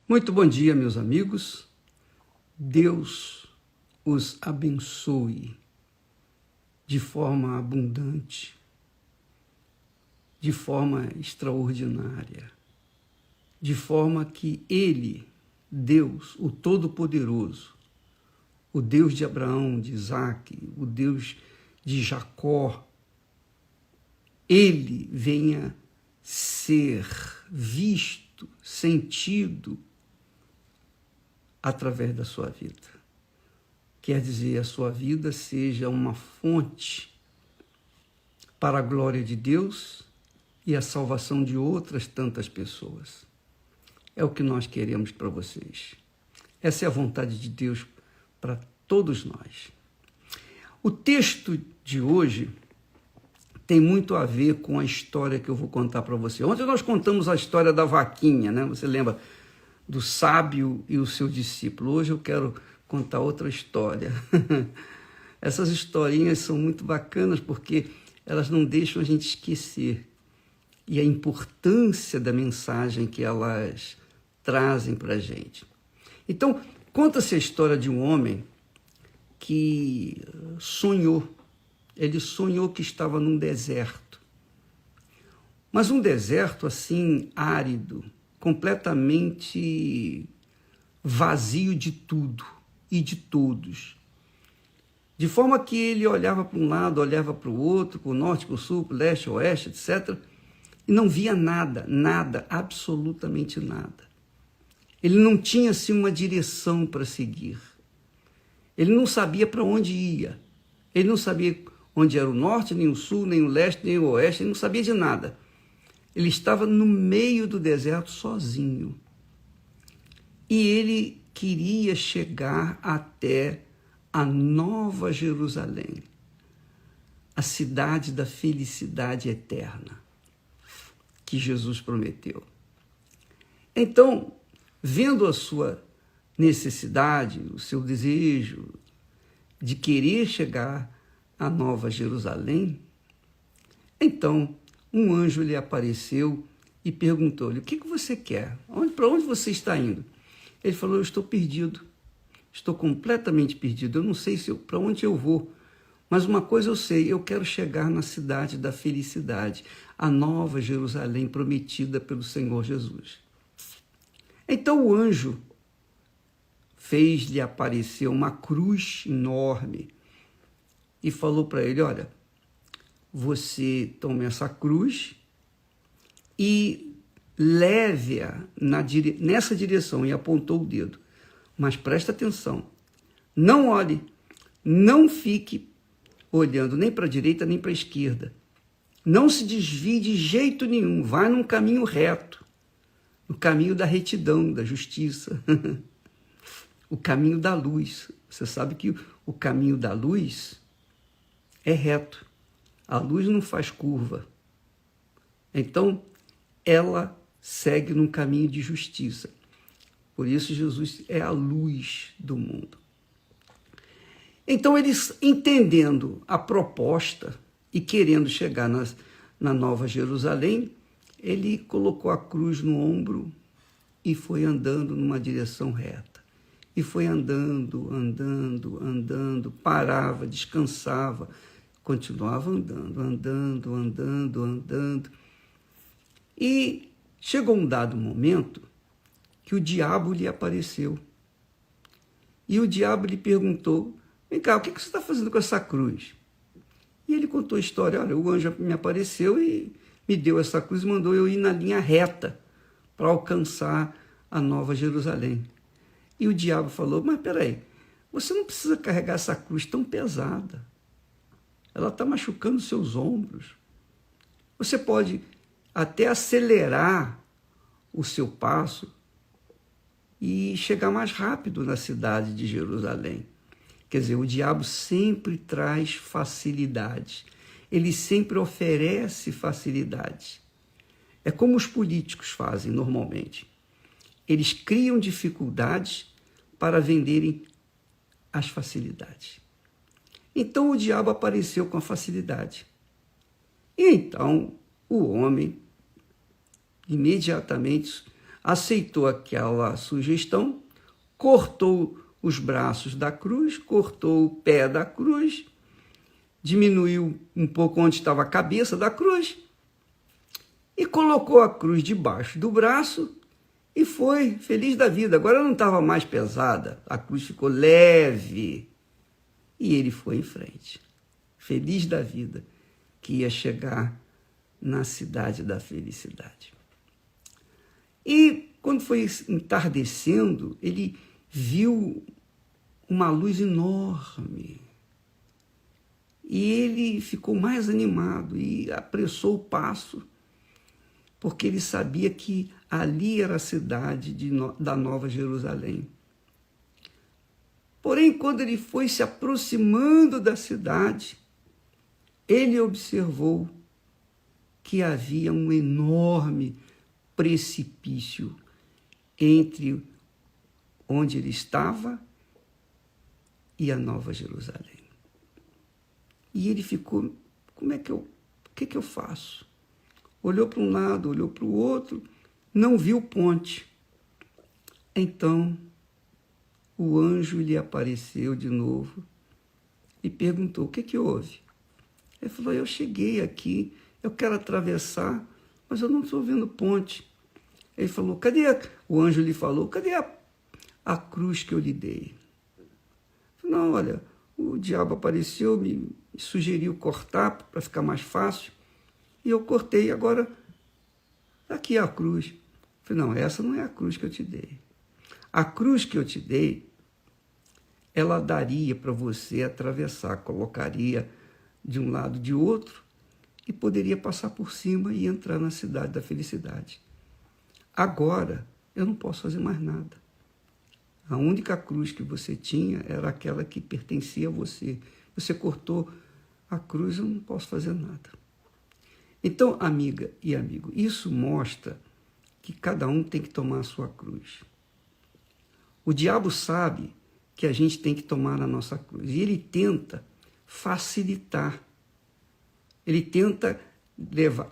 Muito bom dia, meus amigos. Deus os abençoe de forma abundante, de forma extraordinária, de forma que Ele, Deus, o Todo-Poderoso, o Deus de Abraão, de Isaque, o Deus de Jacó, Ele venha ser visto, sentido, através da sua vida. Quer dizer, a sua vida seja uma fonte para a glória de Deus e a salvação de outras tantas pessoas. É o que nós queremos para vocês. Essa é a vontade de Deus para todos nós. O texto de hoje tem muito a ver com a história que eu vou contar para você. Ontem nós contamos a história da vaquinha, né? Você lembra do sábio e o seu discípulo. Hoje eu quero contar outra história. Essas historinhas são muito bacanas porque elas não deixam a gente esquecer e a importância da mensagem que elas trazem para a gente. Então, conta-se a história de um homem que sonhou. Ele sonhou que estava num deserto. Mas um deserto assim, árido, completamente vazio de tudo e de todos. De forma que ele olhava para um lado, olhava para o outro, para o norte, para o sul, para o leste, oeste, etc., e não via nada, nada, absolutamente nada. Ele não tinha assim uma direção para seguir. Ele não sabia para onde ia. Ele não sabia onde era o norte, nem o sul, nem o leste, nem o oeste, ele não sabia de nada. Ele estava no meio do deserto sozinho. E ele queria chegar até a Nova Jerusalém, a cidade da felicidade eterna, que Jesus prometeu. Então, vendo a sua necessidade, o seu desejo de querer chegar à Nova Jerusalém, então um anjo lhe apareceu e perguntou-lhe: o que você quer? Para onde você está indo? Ele falou: eu estou perdido, estou completamente perdido, eu não sei para onde eu vou, mas uma coisa eu sei, eu quero chegar na cidade da felicidade, a Nova Jerusalém prometida pelo Senhor Jesus. Então o anjo fez-lhe aparecer uma cruz enorme e falou para ele: olha, você tome essa cruz e leve-a nessa direção, e apontou o dedo. Mas presta atenção, não olhe, não fique olhando nem para a direita nem para a esquerda. Não se desvie de jeito nenhum, vai num caminho reto, no caminho da retidão, da justiça, o caminho da luz. Você sabe que o caminho da luz é reto. A luz não faz curva. Então, ela segue num caminho de justiça. Por isso, Jesus é a luz do mundo. Então, eles, entendendo a proposta e querendo chegar na Nova Jerusalém, ele colocou a cruz no ombro e foi andando numa direção reta. E foi andando, parava, descansava, continuava andando. E chegou um dado momento que o diabo lhe apareceu. E o diabo lhe perguntou: vem cá, o que você está fazendo com essa cruz? E ele contou a história: olha, o anjo me apareceu e me deu essa cruz e mandou eu ir na linha reta para alcançar a Nova Jerusalém. E o diabo falou: mas peraí, você não precisa carregar essa cruz tão pesada. Ela está machucando seus ombros. Você pode até acelerar o seu passo e chegar mais rápido na cidade de Jerusalém. Quer dizer, o diabo sempre traz facilidade. Ele sempre oferece facilidade. É como os políticos fazem normalmente. Eles criam dificuldades para venderem as facilidades. Então o diabo apareceu com a facilidade. E então o homem imediatamente aceitou aquela sugestão, cortou os braços da cruz, cortou o pé da cruz, diminuiu um pouco onde estava a cabeça da cruz e colocou a cruz debaixo do braço e foi feliz da vida. Agora não estava mais pesada, a cruz ficou leve e ele foi em frente, feliz da vida, que ia chegar na cidade da felicidade. E quando foi entardecendo, ele viu uma luz enorme. E ele ficou mais animado e apressou o passo, porque ele sabia que ali era a cidade da Nova Jerusalém. Porém, quando ele foi se aproximando da cidade, ele observou que havia um enorme precipício entre onde ele estava e a Nova Jerusalém. E ele ficou, o que eu faço? Olhou para um lado, olhou para o outro, não viu ponte. Então, o anjo lhe apareceu de novo e perguntou, o que houve? Ele falou, eu cheguei aqui, eu quero atravessar, mas eu não estou vendo ponte. Ele falou, o anjo lhe falou, cadê a cruz que eu lhe dei? Não, olha, o diabo apareceu, me sugeriu cortar para ficar mais fácil, e eu cortei, agora aqui é a cruz. Eu falei, não, essa não é a cruz que eu te dei. A cruz que eu te dei, ela daria para você atravessar, colocaria de um lado de outro e poderia passar por cima e entrar na cidade da felicidade. Agora, eu não posso fazer mais nada. A única cruz que você tinha era aquela que pertencia a você. Você cortou a cruz, eu não posso fazer nada. Então, amiga e amigo, isso mostra que cada um tem que tomar a sua cruz. O diabo sabe que a gente tem que tomar a nossa cruz. E ele tenta facilitar. Ele tenta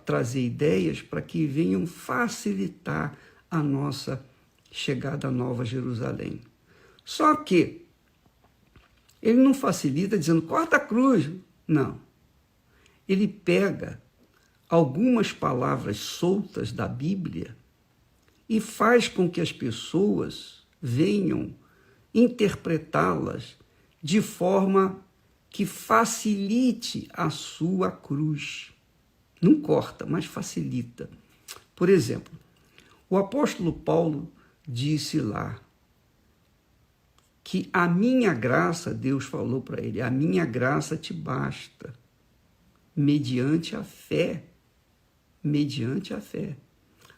trazer ideias para que venham facilitar a nossa chegada à Nova Jerusalém. Só que ele não facilita dizendo, corta a cruz. Não. Ele pega algumas palavras soltas da Bíblia e faz com que as pessoas venham interpretá-las de forma que facilite a sua cruz. Não corta, mas facilita. Por exemplo, o apóstolo Paulo disse lá que a minha graça, Deus falou para ele, a minha graça te basta, mediante a fé. Mediante a fé.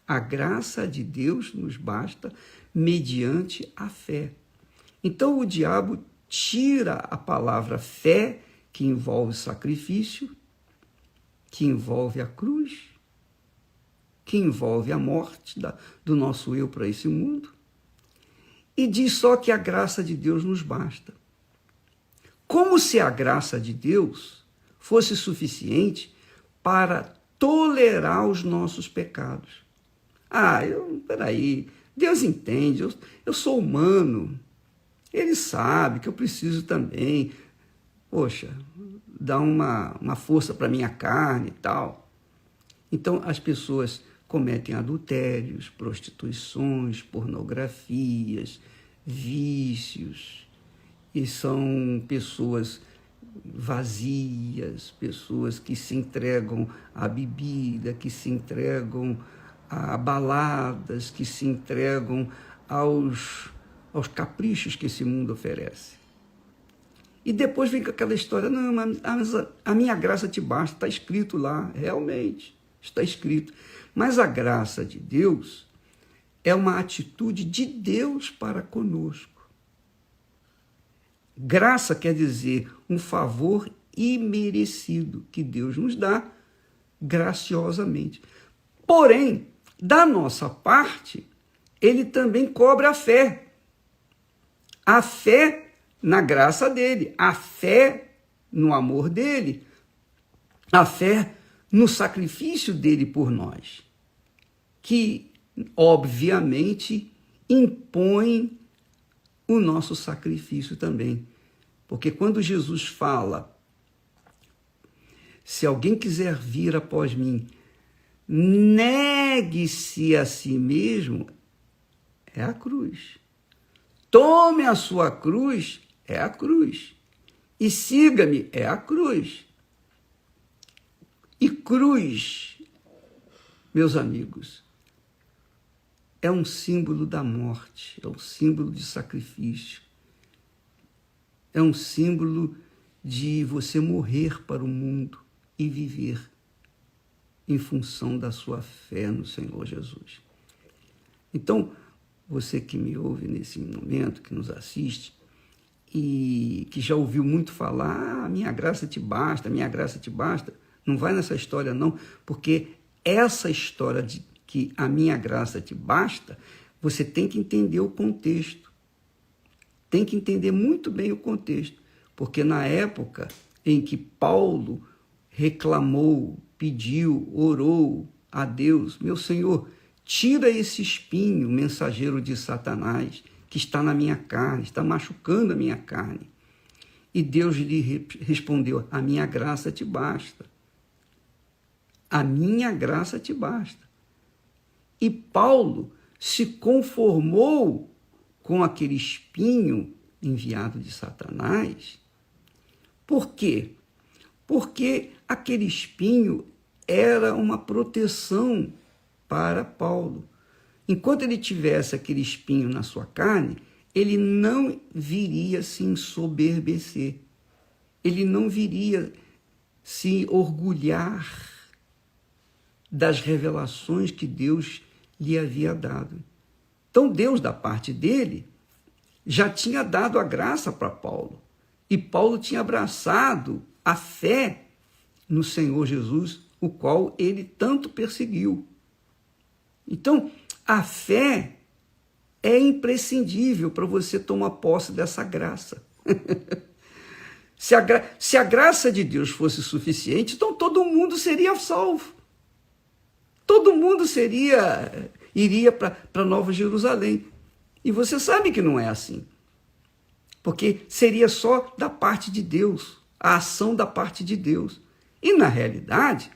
A graça de Deus nos basta mediante a fé. Então o diabo tira a palavra fé, que envolve sacrifício, que envolve a cruz, que envolve a morte do nosso eu para esse mundo, e diz só que a graça de Deus nos basta. Como se a graça de Deus fosse suficiente para tolerar os nossos pecados. Peraí, Deus entende, eu sou humano, Ele sabe que eu preciso também, dar uma força para a minha carne e tal. Então, as pessoas cometem adultérios, prostituições, pornografias, vícios, e são pessoas vazias, pessoas que se entregam à bebida, que se entregam a baladas, que se entregam aos caprichos que esse mundo oferece. E depois vem com aquela história, não, mas a minha graça te basta, está escrito lá, realmente, está escrito. Mas a graça de Deus é uma atitude de Deus para conosco. Graça quer dizer um favor imerecido que Deus nos dá graciosamente. Porém, da nossa parte, Ele também cobra a fé. A fé na graça dele, a fé no amor dele, a fé no sacrifício dele por nós, que obviamente, impõe o nosso sacrifício também. Porque quando Jesus fala, se alguém quiser vir após mim, negue-se a si mesmo, é a cruz. Tome a sua cruz, é a cruz. E siga-me, é a cruz. E cruz, meus amigos, é um símbolo da morte, é um símbolo de sacrifício, é um símbolo de você morrer para o mundo e viver em função da sua fé no Senhor Jesus. Então, você que me ouve nesse momento, que nos assiste, e que já ouviu muito falar, minha graça te basta, minha graça te basta, não vai nessa história não, porque essa história de que a minha graça te basta, você tem que entender o contexto. Tem que entender muito bem o contexto, porque na época em que Paulo reclamou, pediu, orou a Deus, meu Senhor, tira esse espinho, mensageiro de Satanás, que está na minha carne, está machucando a minha carne. E Deus lhe respondeu, a minha graça te basta. A minha graça te basta. E Paulo se conformou com aquele espinho enviado de Satanás. Por quê? Porque aquele espinho era uma proteção para Paulo. Enquanto ele tivesse aquele espinho na sua carne, ele não viria se ensoberbecer. Ele não viria se orgulhar das revelações que Deus lhe havia dado. Então, Deus, da parte dele, já tinha dado a graça para Paulo. E Paulo tinha abraçado a fé no Senhor Jesus, o qual ele tanto perseguiu. Então, a fé é imprescindível para você tomar posse dessa graça. Se a graça de Deus fosse suficiente, então todo mundo seria salvo. Todo mundo iria para Nova Jerusalém. E você sabe que não é assim. Porque seria só da parte de Deus, a ação da parte de Deus. E, na realidade,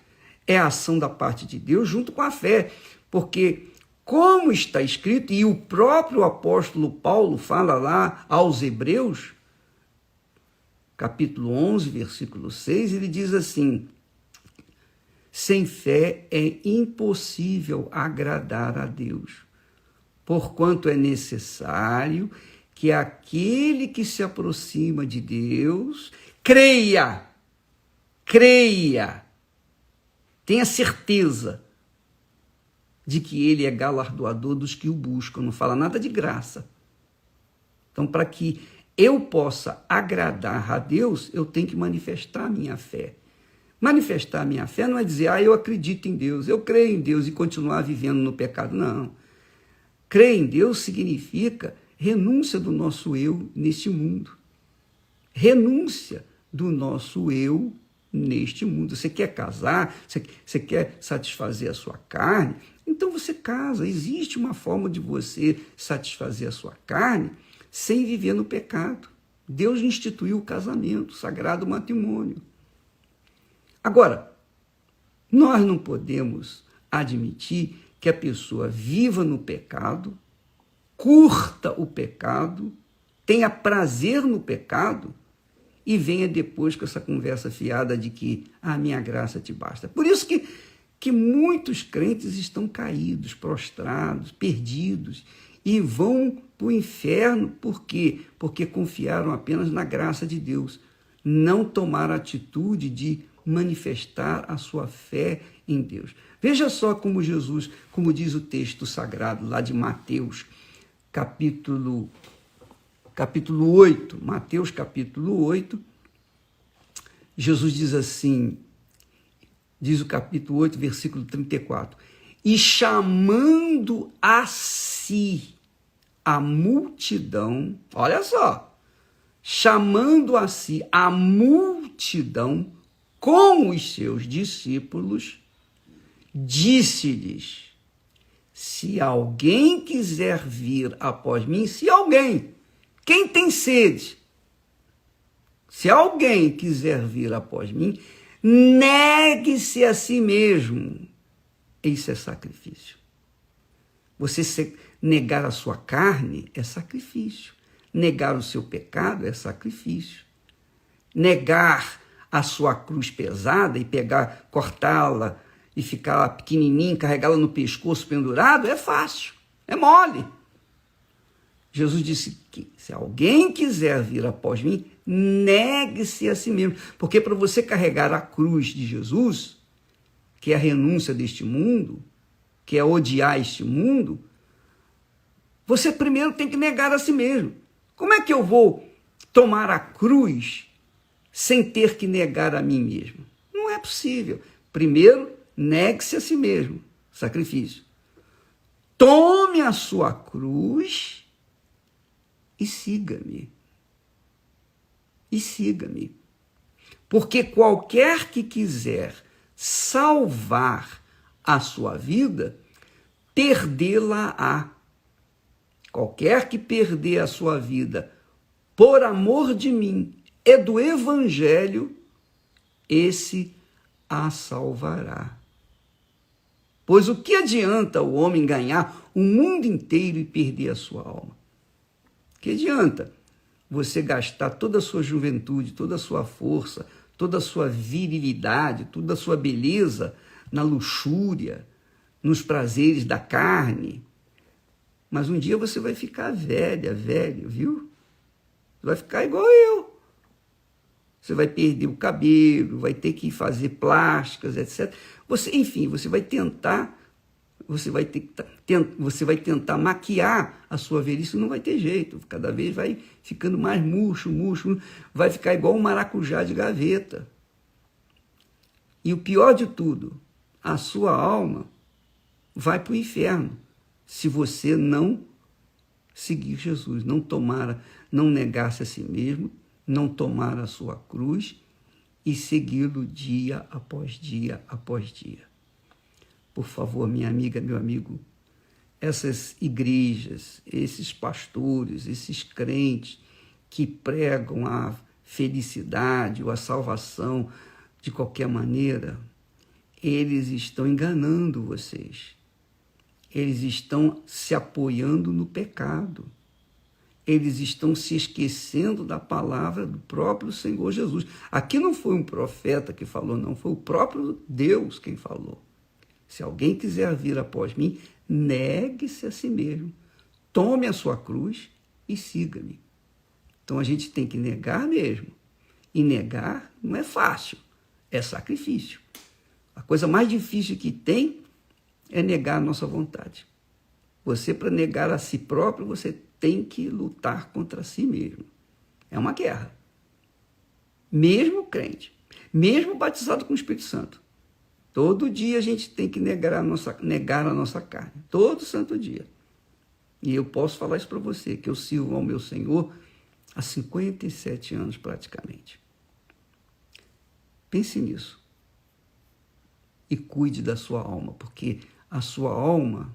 é a ação da parte de Deus junto com a fé. Porque, como está escrito, e o próprio apóstolo Paulo fala lá aos Hebreus, capítulo 11, versículo 6, ele diz assim, sem fé é impossível agradar a Deus, porquanto é necessário que aquele que se aproxima de Deus creia, tenha certeza de que ele é galardoador dos que o buscam, não fala nada de graça. Então, para que eu possa agradar a Deus, eu tenho que manifestar a minha fé. Manifestar a minha fé não é dizer, eu acredito em Deus, eu creio em Deus e continuar vivendo no pecado. Não. Crer em Deus significa renúncia do nosso eu neste mundo. Renúncia do nosso eu neste mundo. Você quer casar? Você quer satisfazer a sua carne? Então você casa. Existe uma forma de você satisfazer a sua carne sem viver no pecado. Deus instituiu o casamento, o sagrado matrimônio. Agora, nós não podemos admitir que a pessoa viva no pecado, curta o pecado, tenha prazer no pecado e venha depois com essa conversa fiada de que a minha graça te basta. Por isso que muitos crentes estão caídos, prostrados, perdidos e vão para o inferno. Por quê? Porque confiaram apenas na graça de Deus. Não tomaram a atitude de manifestar a sua fé em Deus. Veja só como Jesus, como diz o texto sagrado lá de Mateus, capítulo 8, Mateus capítulo 8, Jesus diz assim, diz o capítulo 8, versículo 34, e chamando a si a multidão, olha só, chamando a si a multidão com os seus discípulos, disse-lhes, se alguém quiser vir após mim, se alguém, quem tem sede, se alguém quiser vir após mim, negue-se a si mesmo. Isso é sacrifício. Você negar a sua carne é sacrifício. Negar o seu pecado é sacrifício. Negar a sua cruz pesada e cortá-la e ficar pequenininho, carregá-la no pescoço pendurado, é fácil, é mole. Jesus disse que se alguém quiser vir após mim, negue-se a si mesmo. Porque para você carregar a cruz de Jesus, que é a renúncia deste mundo, que é odiar este mundo, você primeiro tem que negar a si mesmo. Como é que eu vou tomar a cruz sem ter que negar a mim mesmo? Não é possível. Primeiro, negue-se a si mesmo, sacrifício. Tome a sua cruz e siga-me. E siga-me. Porque qualquer que quiser salvar a sua vida, perdê-la-á. Qualquer que perder a sua vida por amor de mim e do Evangelho, esse a salvará. Pois o que adianta o homem ganhar o mundo inteiro e perder a sua alma? Que adianta você gastar toda a sua juventude, toda a sua força, toda a sua virilidade, toda a sua beleza na luxúria, nos prazeres da carne? Mas um dia você vai ficar velho, viu? Vai ficar igual eu. Você vai perder o cabelo, vai ter que fazer plásticas, etc. Enfim, você vai tentar maquiar a sua velhice, não vai ter jeito. Cada vez vai ficando mais murcho, vai ficar igual um maracujá de gaveta. E o pior de tudo, a sua alma vai para o inferno se você não seguir Jesus, não negar-se a si mesmo, não tomar a sua cruz e segui-lo dia após dia após dia. Por favor, minha amiga, meu amigo, essas igrejas, esses pastores, esses crentes que pregam a felicidade ou a salvação de qualquer maneira, eles estão enganando vocês. Eles estão se apoiando no pecado. Eles estão se esquecendo da palavra do próprio Senhor Jesus. Aqui não foi um profeta que falou, não, foi o próprio Deus quem falou. Se alguém quiser vir após mim, negue-se a si mesmo, tome a sua cruz e siga-me. Então a gente tem que negar mesmo. E negar não é fácil, é sacrifício. A coisa mais difícil que tem é negar a nossa vontade. Você, para negar a si próprio, você tem que lutar contra si mesmo. É uma guerra. Mesmo crente, mesmo batizado com o Espírito Santo, todo dia a gente tem que negar a nossa carne. Todo santo dia. E eu posso falar isso para você, que eu sirvo ao meu Senhor há 57 anos praticamente. Pense nisso. E cuide da sua alma, porque a sua alma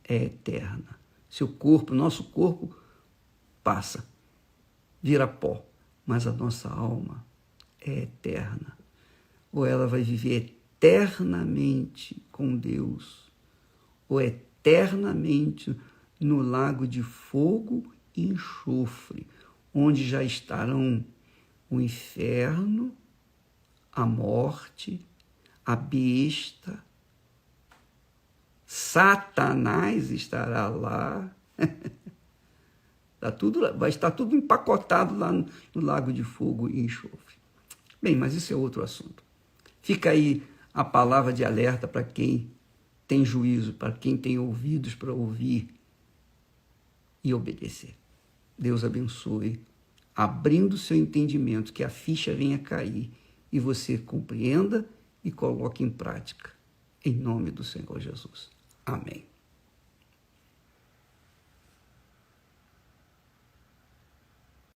é eterna. Seu corpo, nosso corpo, passa, vira pó, mas a nossa alma é eterna. Ou ela vai viver eternamente com Deus, ou eternamente no lago de fogo e enxofre, onde já estarão o inferno, a morte, a besta, Satanás estará lá. Vai estar tudo empacotado lá no lago de fogo e enxofre. Bem, mas isso é outro assunto. Fica aí a palavra de alerta para quem tem juízo, para quem tem ouvidos para ouvir e obedecer. Deus abençoe, abrindo seu entendimento, que a ficha venha cair e você compreenda e coloque em prática. Em nome do Senhor Jesus. Amém.